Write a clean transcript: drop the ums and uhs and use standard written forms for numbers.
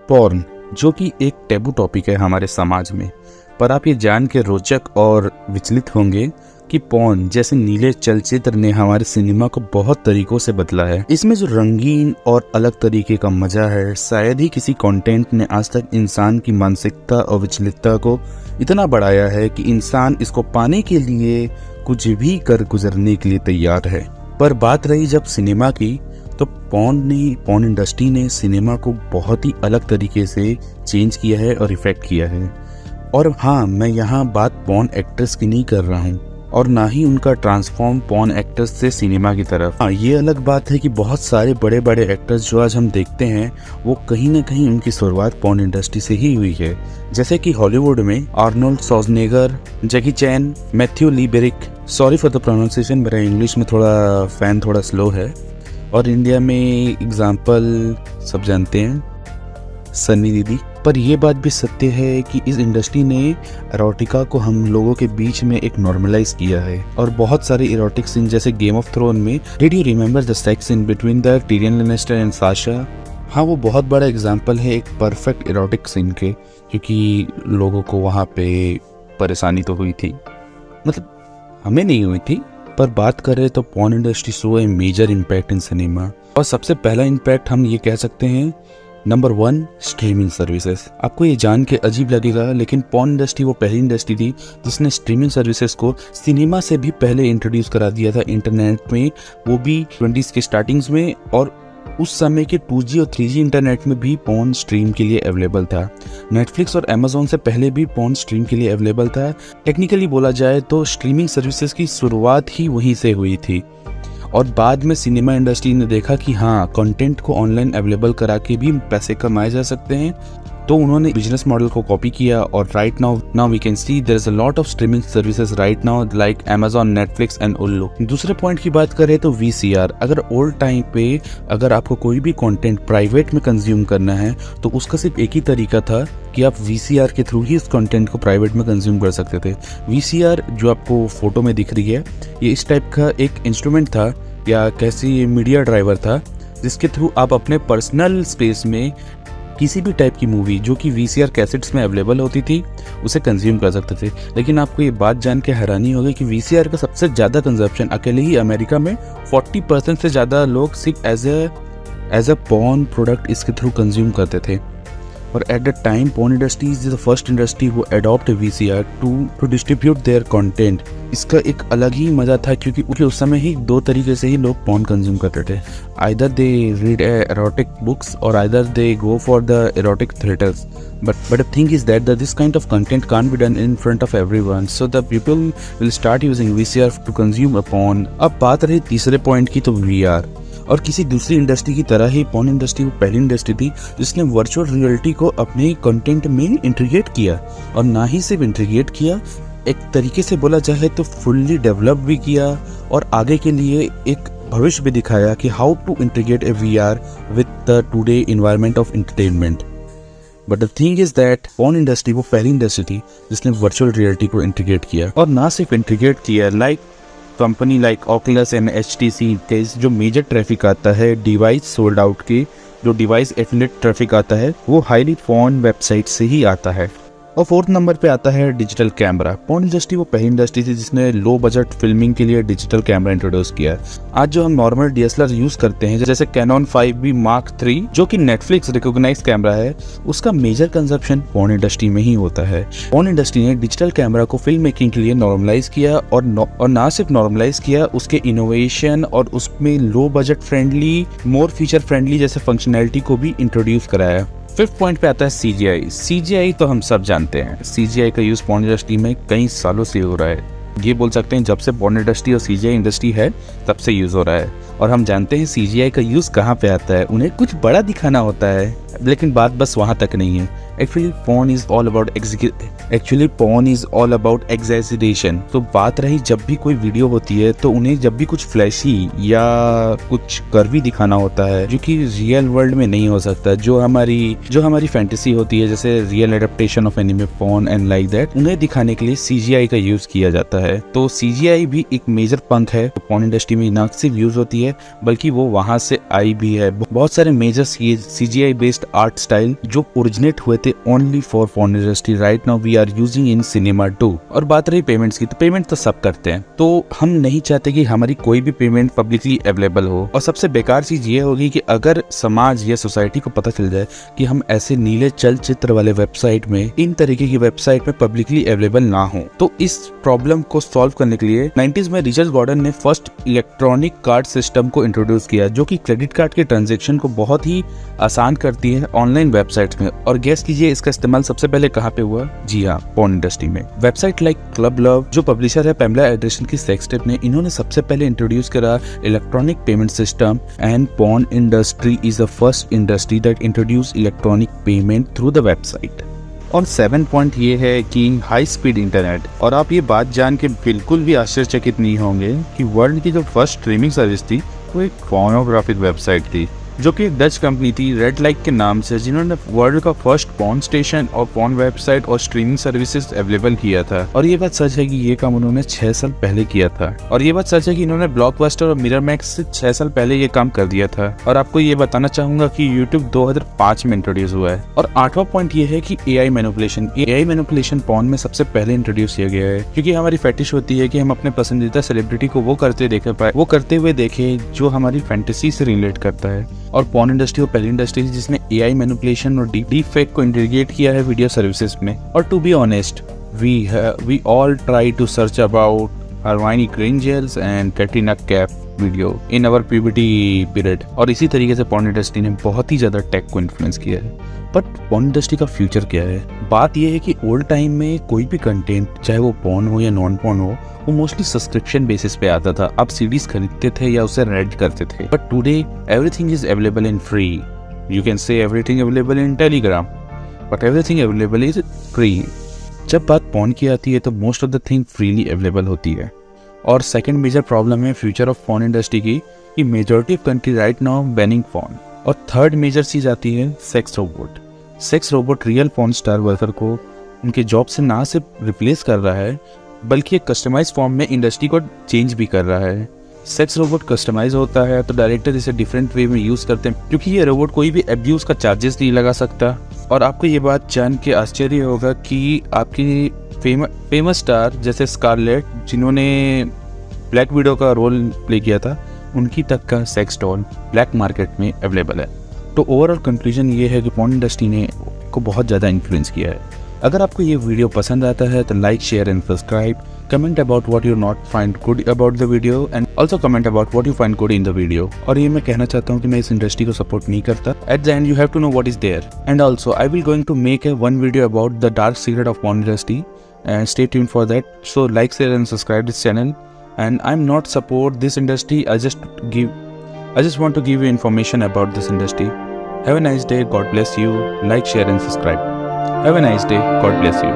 Porn, जो कि एक टैबू टॉपिक है हमारे समाज में, पर आप ये जान के रोचक और विचलित होंगे कि पॉर्न जैसे नीले चलचित्र ने हमारे सिनेमा को बहुत तरीकों से बदला है। इसमें जो रंगीन और अलग तरीके का मजा है, शायद ही किसी कंटेंट ने आज तक इंसान की मानसिकता और विचलितता को इतना बढ़ाया है कि इंसान इसको पाने के लिए कुछ भी कर गुजरने के लिए तैयार है। पर बात रही जब सिनेमा की, तो पॉर्न इंडस्ट्री ने सिनेमा को बहुत ही अलग तरीके से चेंज किया है और इफेक्ट किया है। और हाँ, मैं यहाँ बात पॉर्न एक्ट्रेस की नहीं कर रहा हूँ और ना ही उनका ट्रांसफॉर्म पॉर्न एक्टर्स से सिनेमा की तरफ। हाँ, ये अलग बात है कि बहुत सारे बड़े बड़े एक्टर्स जो आज हम देखते हैं वो कहीं ना कहीं उनकी शुरुआत पॉर्न इंडस्ट्री से ही हुई है। जैसे कि हॉलीवुड में Arnold Schwarzenegger, Jackie Chan, Matthew लीबेरिक, सॉरी फॉर द प्रोनाउंसिएशन, मेरा इंग्लिश में थोड़ा स्लो है। और इंडिया में एग्जाम्पल सब जानते हैं, सन्नी दीदी। पर यह बात भी सत्य है कि इस इंडस्ट्री ने एरोटिका को हम लोगों के बीच में एक नॉर्मलाइज किया है। और बहुत सारे एरोटिक सीन जैसे गेम ऑफ थ्रोन में did you remember the sex scene between the Tyrion Lannister and Sasha, हाँ वो बहुत बड़ा एग्जाम्पल है एक परफेक्ट एरोटिक सीन के, क्योंकि लोगों को वहाँ पे परेशानी तो हुई थी, मतलब हमें नहीं हुई थी। पर बात करें तो porn industry show a major impact in cinema. और सबसे पहला इम्पैक्ट हम ये कह सकते हैं, नंबर 1, स्ट्रीमिंग सर्विसेज। आपको ये जान के अजीब लगेगा, लेकिन पॉर्न इंडस्ट्री वो पहली इंडस्ट्री थी जिसने स्ट्रीमिंग सर्विसेज को सिनेमा से भी पहले इंट्रोड्यूस करा दिया था इंटरनेट में, वो भी 20s के स्टार्टिंग्स में। और उस समय के 2G और 3G इंटरनेट में भी पॉर्न स्ट्रीम के लिए अवेलेबल था। नेटफ्लिक्स और अमेजोन से पहले भी पॉर्न स्ट्रीम के लिए अवेलेबल था। टेक्निकली बोला जाए तो स्ट्रीमिंग सर्विसेज की शुरुआत ही वहीं से हुई थी। और बाद में सिनेमा इंडस्ट्री ने देखा कि हाँ, कंटेंट को ऑनलाइन अवेलेबल करा के भी पैसे कमाए जा सकते हैं, तो उन्होंने बिजनेस मॉडल को कॉपी किया। और right now we can see there is a lot of streaming services right now like Amazon, Netflix and Ullu. दूसरे पॉइंट की बात करें तो VCR। अगर ओल्ड टाइम पे अगर आपको कोई भी कंटेंट प्राइवेट में कंज्यूम करना है तो उसका सिर्फ एक ही तरीका था कि आप VCR के थ्रू ही इस कंटेंट को प्राइवेट में कंज्यूम कर सकते थे। VCR जो आपको फोटो में दिख रही है, ये इस टाइप का एक इंस्ट्रूमेंट था या कैसी मीडिया ड्राइवर था, जिसके थ्रू आप अपने पर्सनल स्पेस में किसी भी टाइप की मूवी जो कि VCR कैसेट्स में अवेलेबल होती थी उसे कंज्यूम कर सकते थे। लेकिन आपको ये बात जान के हैरानी होगी कि VCR का सबसे ज़्यादा कंजप्शन अकेले ही अमेरिका में 40% से ज़्यादा लोग सिर्फ एज अ पॉर्न प्रोडक्ट इसके थ्रू कंज्यूम करते थे। और at the time porn industry is the first industry वो adopt VCR to distribute their content. इसका एक अलग ही मजा था, क्योंकि उस समय ही 2 तरीके से ही लोग पॉर्न कंज्यूम करते थे। Either they read erotic books और either they go for the erotic theatres. But the thing is that this kind of content can't be done in front of everyone, so the people will start using VCR to consume a porn। अब बात रही तीसरे point की, तो VR। और किसी दूसरी industry की तरह ही पॉर्न इंडस्ट्री वो पहली इंडस्ट्री थी जिसने वर्चुअल रियलिटी को अपने कंटेंट में इंटीग्रेट किया। और ना ही सिर्फ इंटीग्रेट किया, एक तरीके से बोला जाए तो फुल्ली डेवलप भी किया और आगे के लिए एक भविष्य भी दिखाया कि how to integrate a VR with the today environment of entertainment. But the thing is that porn industry वो पहली इंडस्ट्री थी जिसने वर्चुअल रियलिटी को इंटीग्रेट किया। और ना सिर्फ इंटीग्रेट किया, like company like Oculus and HTC के जो मेजर ट्रैफिक आता है डिवाइस सोल्ड आउट के, जो डिवाइस एफिलिएट ट्रैफिक आता है वो हाईली पॉर्न वेबसाइट से ही आता है। और 4th नंबर पे आता है डिजिटल कैमरा। पॉर्न इंडस्ट्री वो पहली इंडस्ट्री थी जिसने लो बजट फिल्मिंग के लिए डिजिटल कैमरा इंट्रोड्यूस किया। आज जो हम नॉर्मल DSLR यूज करते हैं जैसे Canon 5B Mark III जो कि नेटफ्लिक्स रिकॉग्नाइज कैमरा है, उसका मेजर कंजप्शन पॉर्न इंडस्ट्री में ही होता है। पॉर्न इंडस्ट्री ने डिजिटल कैमरा को फिल्म मेकिंग के लिए नॉर्मलाइज किया और ना सिर्फ नॉर्मलाइज किया, उसके इनोवेशन और उसमें लो बजट फ्रेंडली, मोर फीचर फ्रेंडली जैसे फंक्शनैलिटी को भी इंट्रोड्यूस कराया। 5th पॉइंट पे आता है CGI। CGI तो हम सब जानते हैं, CGI का यूज पॉर्न इंडस्ट्री में कई सालों से हो रहा है। ये बोल सकते हैं जब से पॉर्न इंडस्ट्री और CGI इंडस्ट्री है तब से यूज हो रहा है। और हम जानते हैं CGI का यूज कहाँ पे आता है, उन्हें कुछ बड़ा दिखाना होता है, लेकिन बात बस वहाँ तक नहीं है। Actually porn is all about exaggeration. तो बात रही जब भी कोई वीडियो होती है तो उन्हें जब भी कुछ फ्लैशी या कुछ कर्वी दिखाना होता है जो कि रियल वर्ल्ड में नहीं हो सकता, जो हमारी फैंटेसी होती है, जैसे real adaptation of anime porn and like that, उन्हें दिखाने के लिए सीजीआई का यूज किया जाता है। तो सीजीआई भी एक मेजर पंख है पॉर्न इंडस्ट्री में, ना सिर्फ यूज होती है बल्कि वो वहां से आई भी है। बहुत सारे major CGI based art style जो ओरिजिनेट हुए थे only for porn industry, right now we are using in cinema too. और बात रही पेमेंट्स की, तो पेमेंट तो सब करते हैं, तो हम नहीं चाहते कि हमारी कोई भी पेमेंट पब्लिकली अवेलेबल हो। और सबसे बेकार चीज ये होगी कि अगर समाज या सोसाइटी को पता चल जाए कि हम ऐसे नीले चलचित्र वाले वेबसाइट में, इन तरीके की वेबसाइट में पब्लिकली अवेलेबल ना हो, तो इस प्रॉब्लम को सॉल्व करने के लिए 90s में रिचर्ड गॉर्डन ने फर्स्ट इलेक्ट्रॉनिक कार्ड सिस्टम को इंट्रोड्यूस किया, जो कि क्रेडिट कार्ड के ट्रांजैक्शन को बहुत ही आसान करती है ऑनलाइन वेबसाइट्स में। और गेस कीजिए इसका इस्तेमाल सबसे पहले कहाँ पे हुआ? जी हाँ, पॉर्न इंडस्ट्री में। वेबसाइट लाइक क्लब लव, जो पब्लिशर है पैमला एंडरसन की सेक्स टेप ने, इन्होंने सबसे पहले इंट्रोड्यूस करा electronic payment system, and porn industry is the first industry that introduce electronic payment through the website. और 7 पॉइंट ये है कि हाई स्पीड इंटरनेट। और आप ये बात जान के बिल्कुल भी आश्चर्यचकित नहीं होंगे कि वर्ल्ड की जो फर्स्ट स्ट्रीमिंग सर्विस थी वो एक पोर्नोग्राफिक वेबसाइट थी, जो कि एक डच कंपनी थी रेड लाइट के नाम से, जिन्होंने वर्ल्ड का फर्स्ट पॉर्न स्टेशन और पॉर्न वेबसाइट और स्ट्रीमिंग सर्विसेज अवेलेबल किया था। और ये बात सच है कि ये काम उन्होंने 6 साल पहले किया था। और ये बात सच है कि इन्होंने ब्लॉकबस्टर और मिरर मैक्स से 6 साल पहले ये काम कर दिया था। और आपको ये बताना चाहूंगा कि यूट्यूब 2005 में इंट्रोड्यूस हुआ है। और 8वां पॉइंट ये है कि एआई मैनिपुलेशन पॉर्न में सबसे पहले इंट्रोड्यूस किया गया है, क्योंकि हमारी फेटिश होती है कि हम अपने पसंदीदा सेलिब्रिटी को वो करते हुए देखे जो हमारी फैंटेसी से रिलेट करता है। और पॉर्न इंडस्ट्री वो पहली इंडस्ट्री जिसने एआई मैनिपुलेशन और डीप फेक को इंटीग्रेट किया है वीडियो सर्विसेज में। और to be honest, we all try to search about Hermione Granger's and Katrina Kaif video in our puberty period. और इसी तरीके से पॉर्न इंडस्ट्री ने बहुत ही ज्यादा टेक को इन्फ्लुएंस किया है। बट पॉर्न इंडस्ट्री का फ्यूचर क्या है? बात यह है कि ओल्ड टाइम में कोई भी कंटेंट, चाहे वो पॉर्न हो या नॉन पॉर्न हो, वो मोस्टली सब्सक्रिप्शन बेसिस पे आता था। आप सीडीज खरीदते थे या उसे रेंट करते थे। But today everything is available in free. You can say everything available in Telegram, but everything available is free. जब बात पॉर्न की आती है तो most of the thing freely available होती है। और सेकंड मेजर प्रॉब्लम है फ्यूचर ऑफ पॉर्न इंडस्ट्री की, कि majority of country right now banning porn. और थर्ड मेजर चीज आती है sex robot real porn star worker को उनके जॉब से ना सिर्फ रिप्लेस कर रहा है, बल्कि एक कस्टमाइज फॉर्म में इंडस्ट्री को चेंज भी कर रहा है। सेक्स रोबोट कस्टमाइज होता है तो डायरेक्टर इसे डिफरेंट वे में यूज करते हैं, क्योंकि ये रोबोट कोई भी अब्यूज का चार्जेस नहीं लगा सकता। और आपको ये बात जान के आश्चर्य होगा कि आपकी फेमस स्टार जैसे स्कारलेट, जिन्होंने ब्लैक विडो का रोल प्ले किया था, उनकी तक का सेक्स डॉल ब्लैक मार्केट में अवेलेबल है। तो ओवरऑल कंक्लूजन ये है कि पॉर्न इंडस्ट्री ने को बहुत ज़्यादा इन्फ्लुएंस किया है। अगर आपको ये वीडियो पसंद आता है तो like, share and subscribe. Comment about what you not find good about the video and also comment about what you find good in the video. और ये मैं कहना चाहता हूँ कि मैं इस इंडस्ट्री को सपोर्ट नहीं करता। At the end you have to know what is there. And also I will going to make a one video about the dark secret of porn industry and stay tuned for that. So like, share and subscribe this channel. And I'm not support this industry, I just want to give you information about this industry. Have a nice day, God bless you. Like, share and subscribe. Have a nice day, God bless you.